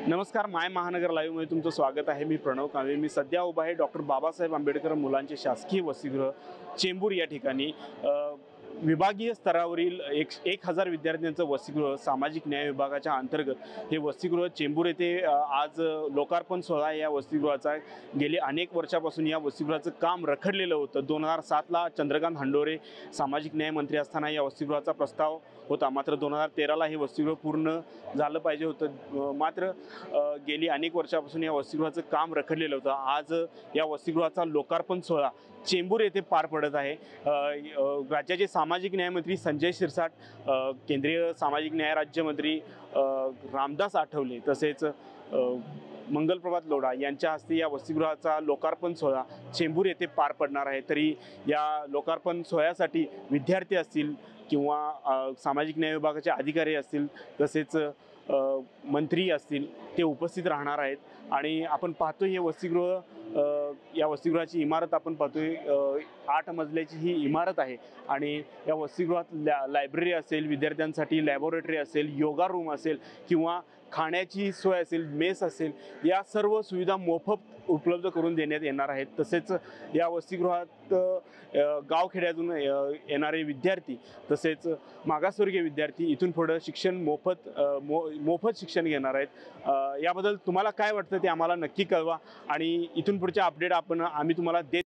नमस्कार, माय महानगर लाईव्हमध्ये तुमचं स्वागत आहे। मी प्रणव कांबळे। मी सध्या उभा आहे डॉक्टर बाबासाहेब आंबेडकर मुलांचे शासकीय वसतिगृह चेंबूर या ठिकाणी। विभागीय स्तरावरील 1000 विद्यार्थ्यांचं वसतिगृह सामाजिक न्याय विभागाच्या अंतर्गत हे वसतिगृह चेंबूर येथे आज लोकार्पण सोहळा या वसतिगृहाचा गेली अनेक वर्षापासून या वसतिगृहाचं काम रखडलेलं होतं। 2007 ला चंद्रकांत हंडोरे सामाजिक न्याय मंत्री असताना या वसतिगृहाचा प्रस्ताव होता, मात्र 2013 ला हे वसतिगृह पूर्ण झालं पाहिजे होतं। मात्र गेली अनेक वर्षापासून या वसतिगृहाचं काम रखडलेलं होतं। आज या वसतिगृहाचा लोकार्पण सोहळा चेंबूर येथे पार पडत आहे। राज्याचे सामाजिक न्याय मंत्री संजय शिरसाट, केंद्रीय सामाजिक न्याय राज्यमंत्री रामदास आठवले तसेच मंगलप्रभात लोढा यांच्या हस्ते या वसतिगृहाचा लोकार्पण सोहळा चेंबूर येथे पार पडणार आहे। तरी या लोकार्पण सोहळ्यासाठी विद्यार्थी असतील किंवा सामाजिक न्याय विभागाचे अधिकारी असतील तसेच मंत्री असतील ते उपस्थित राहणार आहेत। आणि आपण पाहतोय हे वसतिगृह, या वसतिगृहाची इमारत आपण पाहतोय 8 मजल्याची ही इमारत आहे। आणि या वसतिगृहात लायब्ररी असेल, विद्यार्थ्यांसाठी लॅबोरेटरी असेल, योगा रूम असेल किंवा खाण्याची सोय असेल, मेस असेल, या सर्व सुविधा मोफत उपलब्ध करून देण्यात येणार आहेत। तसेच या वसतिगृहात गावखेड्यातून येणारे विद्यार्थी तसेच मागासवर्गीय विद्यार्थी इथून पुढे शिक्षण मोफत शिक्षण घेणार आहेत। याबद्दल तुम्हाला काय वाटतं ते आम्हाला नक्की कळवा आणि इथून पुढचे अपडेट आम्ही तुम्हाला देत